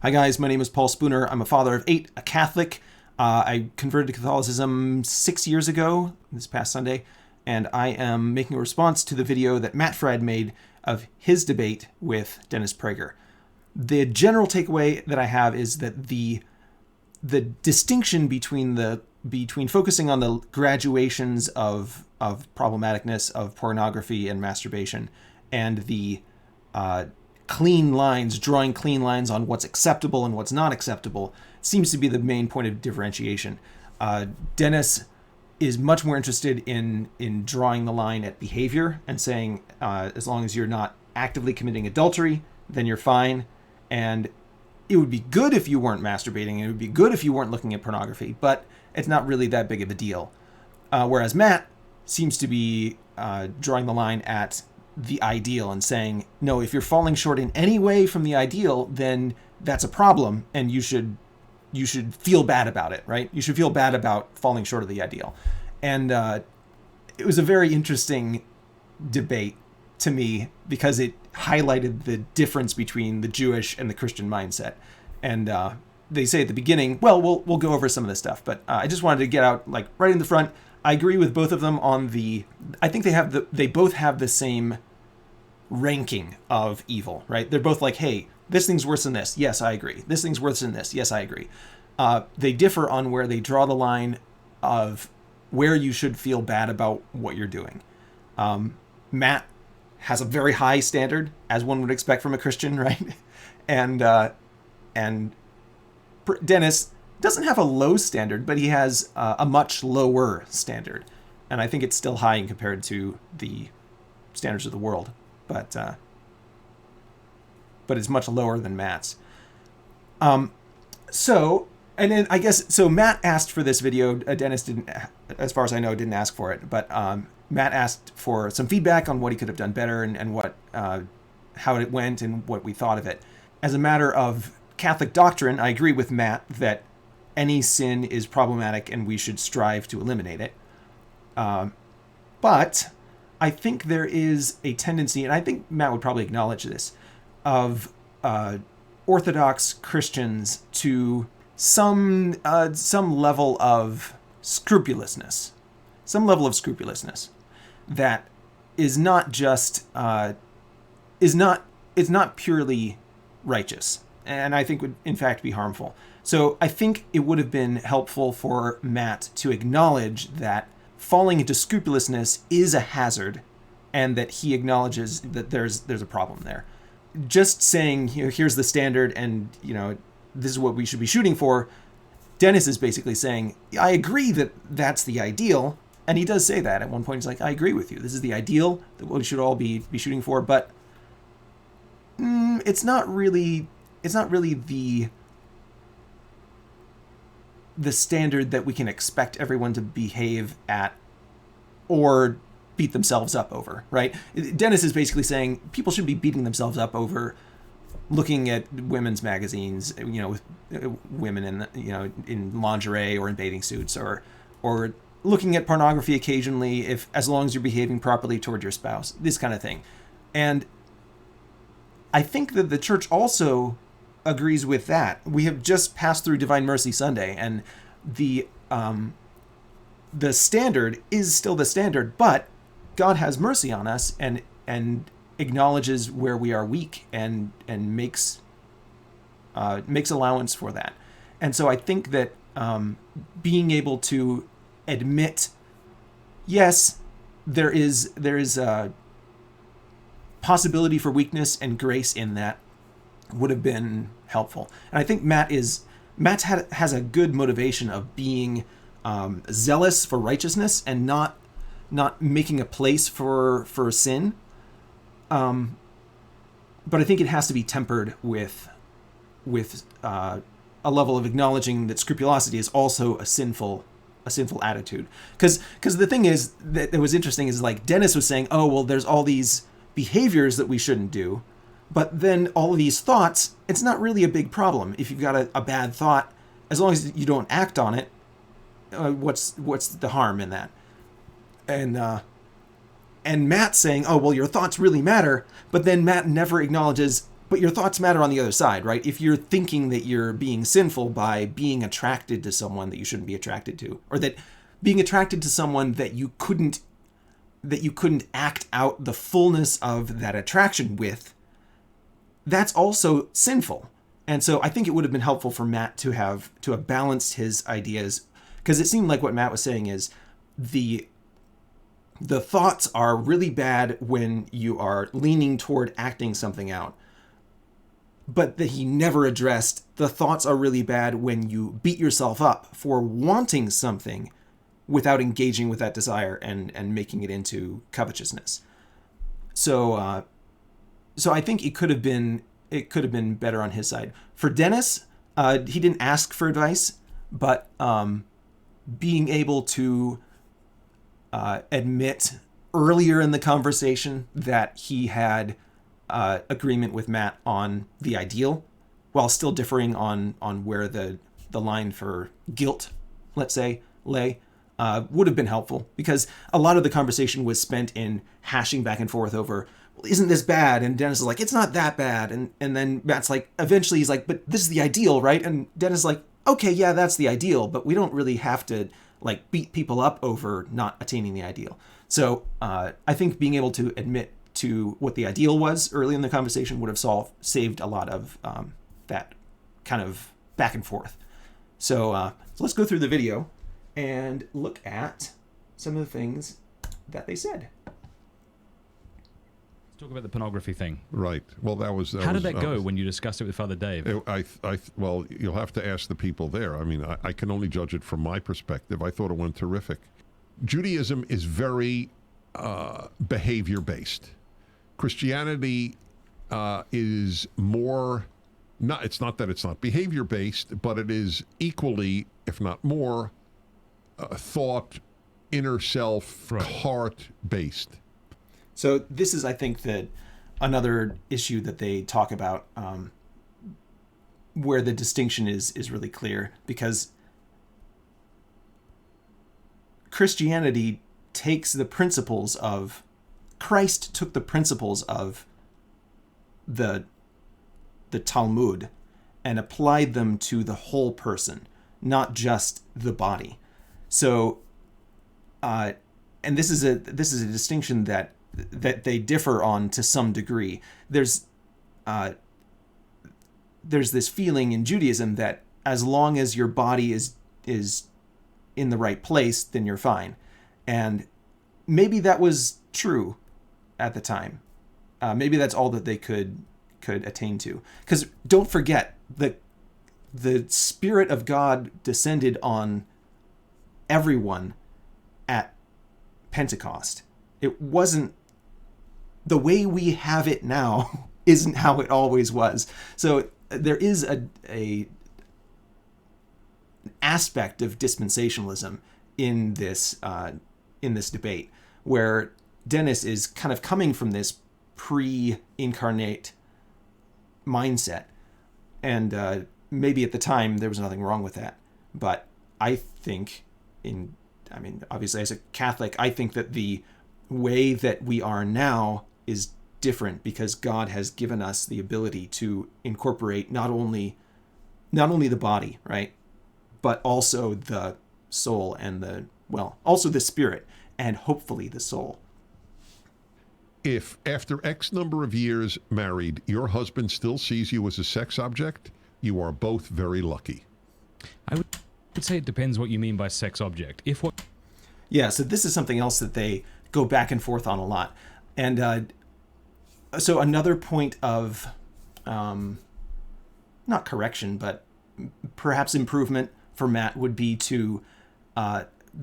Hi guys, my name is Paul Spooner. I'm a father of 8, a Catholic. I converted to Catholicism 6 years ago, this past Sunday, and I am making a response to the video that Matt Fradd made of his debate with Dennis Prager. The general takeaway that I have is that the distinction between focusing on the graduations of problematicness of pornography and masturbation and the drawing clean lines on what's acceptable and what's not acceptable seems to be the main point of differentiation. Dennis is much more interested in drawing the line at behavior and saying, as long as you're not actively committing adultery, then you're fine. And it would be good if you weren't masturbating. It would be good if you weren't looking at pornography, but it's not really that big of a deal. Whereas Matt seems to be drawing the line at the ideal and saying, no, if you're falling short in any way from the ideal, then that's a problem, and you should feel bad about it, right? You should feel bad about falling short of the ideal. And it was a very interesting debate to me because it highlighted the difference between the Jewish and the Christian mindset. And they say at the beginning, well, we'll go over some of this stuff, but I just wanted to get out like right in the front. I agree with both of them on I think they both have the same ranking of evil, right? They're both like, hey, this thing's worse than this. Yes, I agree. This thing's worse than this. Yes, I agree. They differ on where they draw the line of where you should feel bad about what you're doing. Matt has a very high standard, as one would expect from a Christian, right? And Dennis doesn't have a low standard, but he has a much lower standard. And I think it's still high compared to the standards of the world. But it's much lower than Matt's. So Matt asked for this video. Dennis didn't, as far as I know, didn't ask for it. But Matt asked for some feedback on what he could have done better and what how it went and what we thought of it. As a matter of Catholic doctrine, I agree with Matt that any sin is problematic and we should strive to eliminate it. But I think there is a tendency, and I think Matt would probably acknowledge this, of Orthodox Christians to some level of scrupulousness, that is not just it's not purely righteous, and I think would in fact be harmful. So I think it would have been helpful for Matt to acknowledge that falling into scrupulousness is a hazard, and that he acknowledges that there's a problem there. Just saying, here's the standard, and this is what we should be shooting for. Dennis is basically saying, I agree that that's the ideal, and he does say that at one point. He's like, I agree with you. This is the ideal that we should all be shooting for, but it's not really the standard that we can expect everyone to behave at or beat themselves up over, right? Dennis is basically saying people should be beating themselves up over looking at women's magazines, with women in lingerie or in bathing suits, or looking at pornography occasionally, as long as you're behaving properly toward your spouse, this kind of thing. And I think that the church also agrees with that. We have just passed through Divine Mercy Sunday, and the standard is still the standard, but God has mercy on us and acknowledges where we are weak and makes allowance for that. And so I think that being able to admit, yes, there is a possibility for weakness and grace in that would have been helpful. And I think Matt has a good motivation of being zealous for righteousness and not making a place for sin. But I think it has to be tempered with a level of acknowledging that scrupulosity is also a sinful attitude. Because the thing is that was interesting is like Dennis was saying, oh well, there's all these behaviors that we shouldn't do. But then all of these thoughts, it's not really a big problem. If you've got a bad thought, as long as you don't act on it, what's the harm in that? And Matt saying, oh, well, your thoughts really matter. But then Matt never acknowledges but your thoughts matter on the other side, right? If you're thinking that you're being sinful by being attracted to someone that you shouldn't be attracted to, or that being attracted to someone that you couldn't act out the fullness of that attraction with, that's also sinful. And so I think it would have been helpful for Matt to have balanced his ideas, because it seemed like what Matt was saying is the thoughts are really bad when you are leaning toward acting something out, but that he never addressed the thoughts are really bad when you beat yourself up for wanting something without engaging with that desire and making it into covetousness. So I think it could have been better on his side. For Dennis, he didn't ask for advice, but being able to admit earlier in the conversation that he had agreement with Matt on the ideal, while still differing on where the line for guilt, let's say, lay, would have been helpful, because a lot of the conversation was spent in hashing back and forth over, well, isn't this bad? And Dennis is like, it's not that bad. And then Matt's like, eventually he's like, but this is the ideal, right? And Dennis is like, okay, yeah, that's the ideal, but we don't really have to like beat people up over not attaining the ideal. So I think being able to admit to what the ideal was early in the conversation would have saved a lot of that kind of back and forth. So let's go through the video and look at some of the things that they said. Let's talk about the pornography thing. Right. Well, How did that go when you discussed it with Father Dave? Well, you'll have to ask the people there. I mean, I can only judge it from my perspective. I thought it went terrific. Judaism is very behavior-based. Christianity is more, it's not that it's not behavior-based, but it is equally, if not more, thought, inner self, right, heart-based. So this is, I think, that another issue that they talk about, where the distinction is really clear, because Christianity takes the principles of Christ took the principles of the Talmud and applied them to the whole person, not just the body. So, and this is a distinction that they differ on to some degree. There's this feeling in Judaism that as long as your body is in the right place, then you're fine. And maybe that was true at the time. Maybe that's all that they could attain to. Because don't forget, the Spirit of God descended on everyone at Pentecost. It wasn't the way we have it now. Isn't how it always was. So there is an aspect of dispensationalism in this debate, where Dennis is kind of coming from this pre-incarnate mindset, and maybe at the time there was nothing wrong with that, but I think obviously as a Catholic, I think that the way that we are now is different, because God has given us the ability to incorporate not only the body, right, but also the soul and also the spirit, and hopefully the soul. If after X number of years married, your husband still sees you as a sex object, you are both very lucky. I would say it depends what you mean by sex object. Yeah, so this is something else that they go back and forth on a lot. And so another point of, not correction, but perhaps improvement for Matt would be to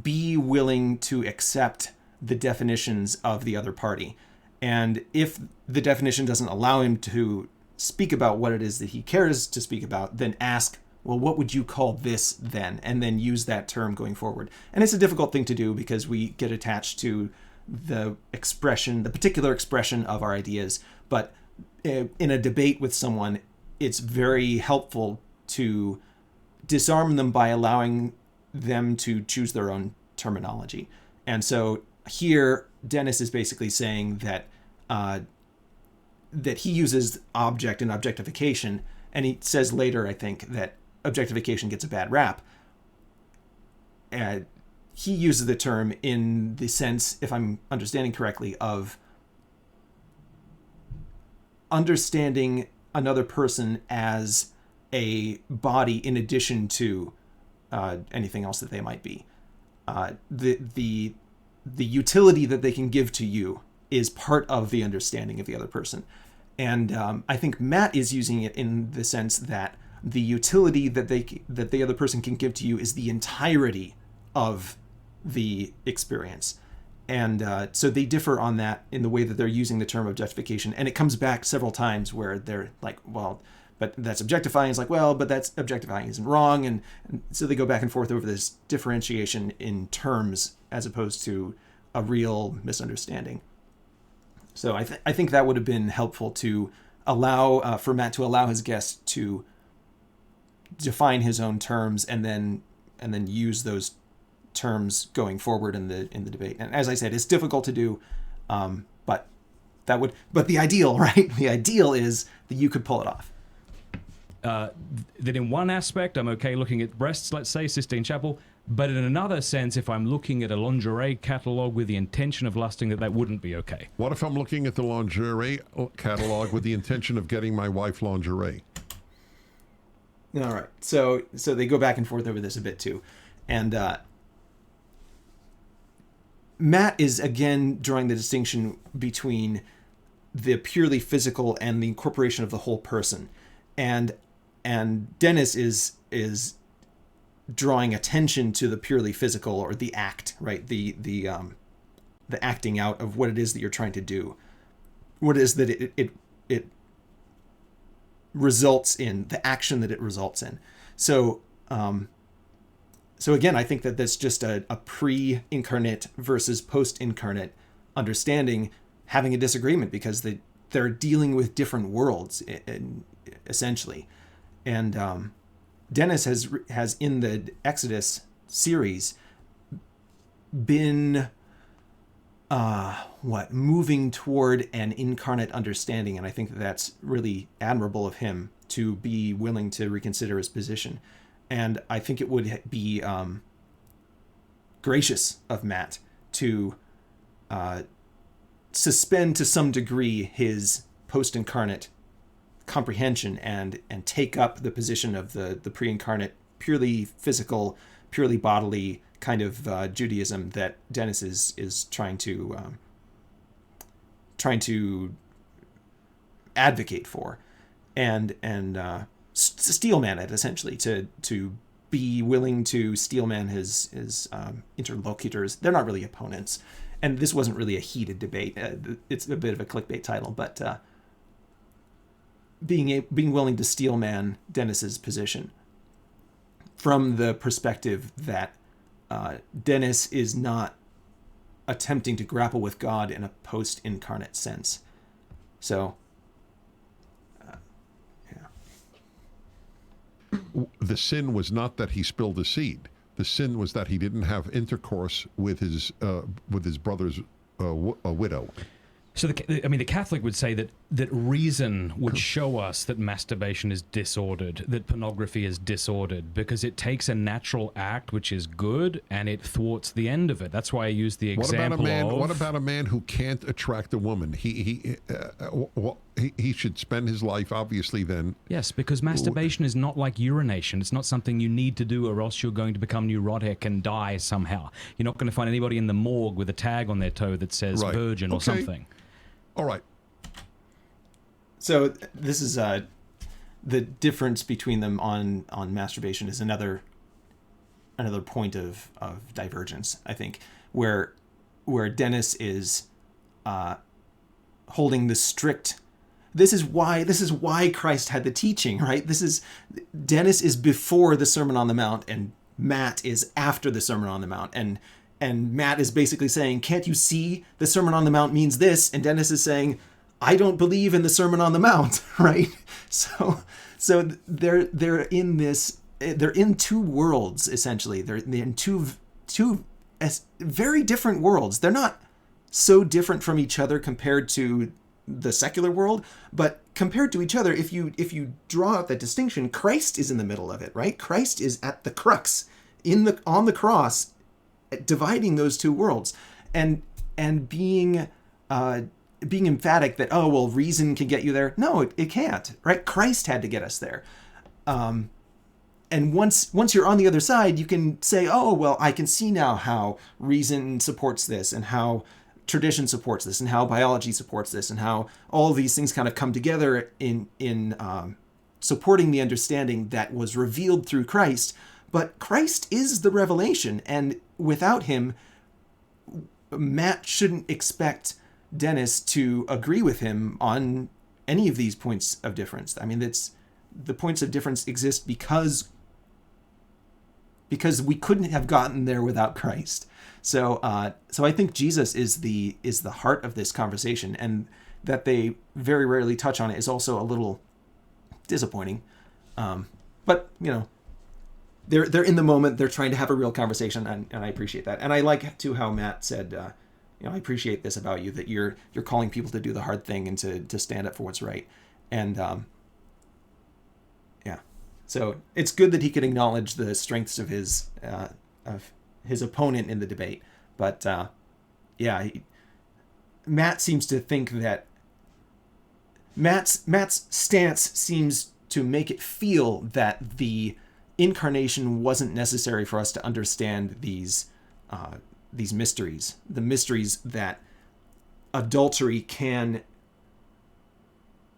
be willing to accept the definitions of the other party. And if the definition doesn't allow him to speak about what it is that he cares to speak about, then ask, well, what would you call this then? And then use that term going forward. And it's a difficult thing to do, because we get attached to the particular expression of our ideas. But in a debate with someone, it's very helpful to disarm them by allowing them to choose their own terminology. And so here, Dennis is basically saying that that he uses object and objectification, and he says later, I think, that objectification gets a bad rap. He uses the term in the sense, if I'm understanding correctly, of understanding another person as a body in addition to anything else that they might be. The utility that they can give to you is part of the understanding of the other person. And I think Matt is using it in the sense that the utility that the other person can give to you is the entirety of the experience. And so they differ on that in the way that they're using the term objectification. And it comes back several times where they're like, well, but that's objectifying. It's like, well, but that's objectifying isn't wrong. And so they go back and forth over this differentiation in terms as opposed to a real misunderstanding. So I think that would have been helpful to allow for Matt to allow his guest to define his own terms and then use those terms going forward in the debate. And as I said, it's difficult to do, but the ideal, right? The ideal is that you could pull it off. That in one aspect, I'm okay looking at breasts, let's say, Sistine Chapel, but in another sense, if I'm looking at a lingerie catalog with the intention of lusting, that wouldn't be okay. What if I'm looking at the lingerie catalog with the intention of getting my wife lingerie? All right. So they go back and forth over this a bit too. And Matt is again drawing the distinction between the purely physical and the incorporation of the whole person. And Dennis is drawing attention to the purely physical, or the act, right? The acting out of what it is that you're trying to do. What it is that it results in, the action that it results in. So again, I think that that's just a pre-incarnate versus post-incarnate understanding having a disagreement, because they're dealing with different worlds essentially. And Dennis has in the Exodus series been moving toward an incarnate understanding, and I think that's really admirable of him to be willing to reconsider his position. And I think it would be gracious of Matt to suspend to some degree his post-incarnate comprehension and take up the position of the pre-incarnate, purely physical, purely bodily kind of Judaism that Dennis is trying to advocate for, and steelman it, essentially, to be willing to steelman his interlocutors. They're not really opponents, and this wasn't really a heated debate. It's a bit of a clickbait title, but being willing to steelman Dennis's position from the perspective that Dennis is not attempting to grapple with God in a post-incarnate sense. So, the sin was not that he spilled the seed. The sin was that he didn't have intercourse with his brother's widow. So, the Catholic would say that reason would show us that masturbation is disordered, that pornography is disordered, because it takes a natural act, which is good, and it thwarts the end of it. That's why I use the example What about a man who can't attract a woman? He should spend his life, obviously, then. Yes, because masturbation is not like urination. It's not something you need to do, or else you're going to become neurotic and die somehow. You're not going to find anybody in the morgue with a tag on their toe that says virgin or something. All right. So this is the difference between them on masturbation is another point of divergence, I think, where Dennis is holding the strict. This is why Christ had the teaching, right? Dennis is before the Sermon on the Mount, and Matt is after the Sermon on the Mount, and Matt is basically saying, can't you see the Sermon on the Mount means this? And Dennis is saying, I don't believe in the Sermon on the Mount, right? So they're in this. They're in two worlds, essentially. They're in two very different worlds. They're not so different from each other compared to the secular world. But compared to each other, if you draw out that distinction, Christ is in the middle of it, right? Christ is at the crux on the cross, dividing those two worlds, and being emphatic that, oh, well, reason can get you there. No, it can't, right? Christ had to get us there. And once you're on the other side, you can say, oh, well, I can see now how reason supports this, and how tradition supports this, and how biology supports this, and how all these things kind of come together in supporting the understanding that was revealed through Christ. But Christ is the revelation, and without him, Matt shouldn't expect Dennis to agree with him on any of these points of difference. I mean, the points of difference exist because we couldn't have gotten there without Christ. So I think Jesus is the heart of this conversation, and that they very rarely touch on it is also a little disappointing. But they're in the moment. They're trying to have a real conversation, and I appreciate that. And I like too how Matt said, I appreciate this about you, that you're calling people to do the hard thing and to stand up for what's right. And so it's good that he could acknowledge the strengths of his opponent in the debate. But Matt seems to think that Matt's stance seems to make it feel that the incarnation wasn't necessary for us to understand these mysteries, the mysteries that adultery can.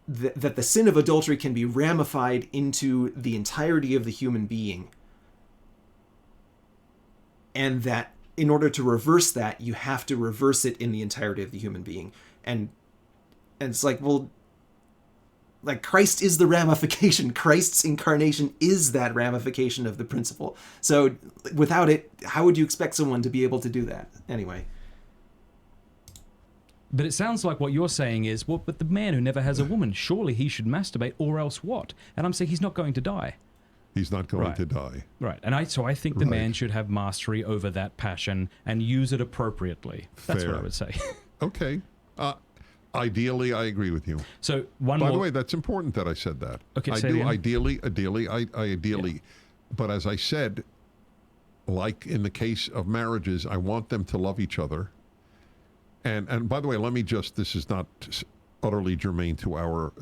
That the sin of adultery can be ramified into the entirety of the human being, and that in order to reverse that, you have to reverse it in the entirety of the human being. And it's like, well, like Christ is the ramification. Christ's incarnation is that ramification of the principle. So without it, how would you expect someone to be able to do that? Anyway. But it sounds like what you're saying is, well, but the man who never has a woman, surely he should masturbate, or else what? And I'm saying he's not going to die. He's not going to die. Right. And I think the man should have mastery over that passion and use it appropriately. That's what I would say. Okay. Ideally, I agree with you. So By the way, that's important that I said that. Okay, I say do. it again. Ideally. Yeah. But as I said, like in the case of marriages, I want them to love each other. And by the way, this is not utterly germane to our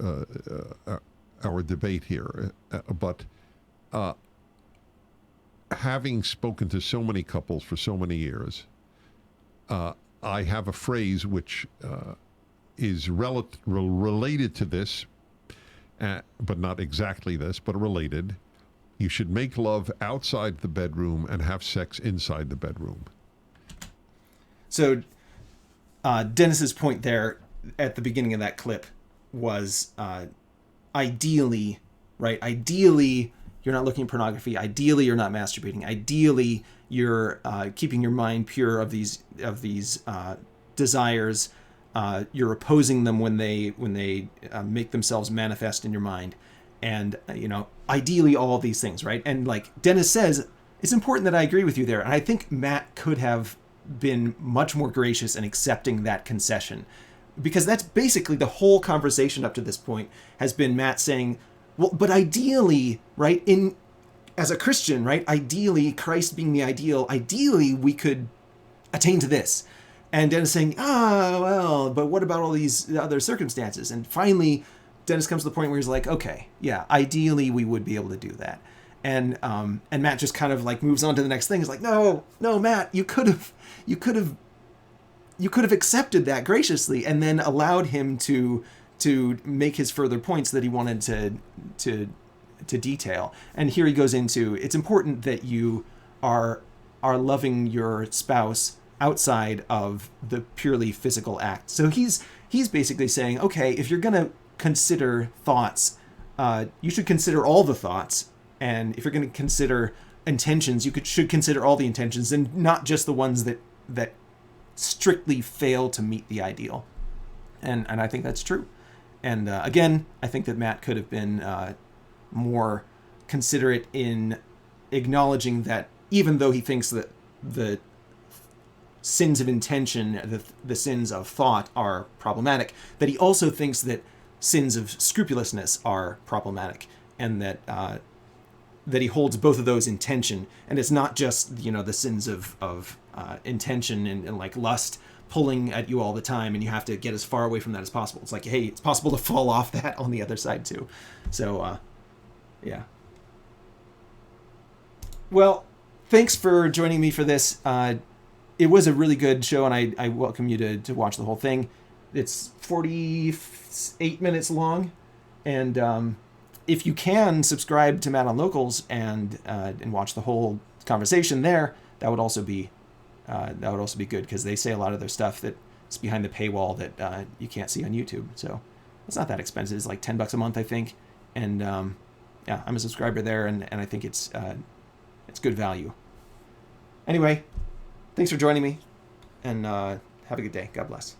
debate here, but having spoken to so many couples for so many years, I have a phrase which is related to this, but not exactly this, but related. You should make love outside the bedroom and have sex inside the bedroom. So Dennis's point there at the beginning of that clip was ideally, right? Ideally, you're not looking at pornography. Ideally, you're not masturbating. Ideally, you're keeping your mind pure of these desires. You're opposing them when they make themselves manifest in your mind, and ideally all of these things, right? And like Dennis says, it's important that I agree with you there, and I think Matt could have been much more gracious in accepting that concession, because that's basically the whole conversation up to this point has been Matt saying, well, but ideally, right, as a Christian, right, ideally, Christ being the ideal, ideally we could attain to this. And Dennis saying, well, but what about all these other circumstances? And finally, Dennis comes to the point where he's like, okay, yeah, ideally we would be able to do that. And Matt just kind of like moves on to the next thing. He's like, no, Matt, you could have accepted that graciously and then allowed him to make his further points that he wanted to detail. And here he goes into, it's important that you are loving your spouse outside of the purely physical act. So he's basically saying, okay, if you're going to consider thoughts, you should consider all the thoughts. And if you're going to consider intentions, should consider all the intentions and not just the ones that strictly fail to meet the ideal. And I think that's true. And again, I think that Matt could have been more considerate in acknowledging that even though he thinks that the sins of intention, the sins of thought are problematic, that he also thinks that sins of scrupulousness are problematic, and that that he holds both of those in tension. And it's not just, you know, the sins of intention and like lust pulling at you all the time, and you have to get as far away from that as possible. It's like, hey, it's possible to fall off that on the other side too. So, yeah. Well, thanks for joining me for this. It was a really good show, and I welcome you to watch the whole thing. It's 48 minutes long, and if you can subscribe to Matt on Locals and watch the whole conversation there, that would also be good, because they say a lot of their stuff that's behind the paywall that you can't see on YouTube. So it's not that expensive. It's like $10 a month, I think, and yeah, I'm a subscriber there, and I think it's good value. Anyway, thanks for joining me, and have a good day. God bless.